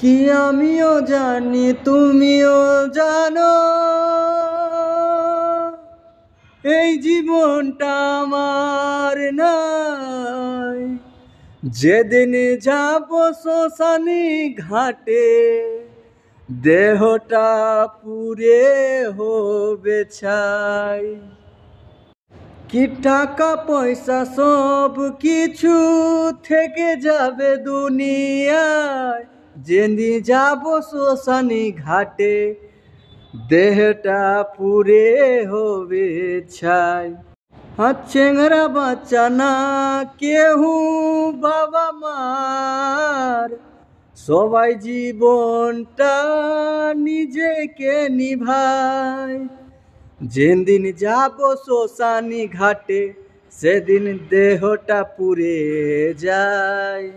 কি আমিও জানি তুমিও জানো, এই জীবনটা আমার নাই। যেদিন যাব শ্মশানী ঘাটে, দেহটা পুড়ে হবে ছাই। কি টাকা পয়সা সব কিছু থেকে যাবে দুনিয়ায়, যেদিন যাব শ্মশানী ঘাটে, দেহটা পুড়ে হবে ছাই। চেংরা বাচ্চা না কেহু বাবা মার, সবাই জীবনটা নিজেকে নিভায়। যেদিন যাব শ্মশানী ঘাটে, সেদিন দেহটা পুড়ে যায়।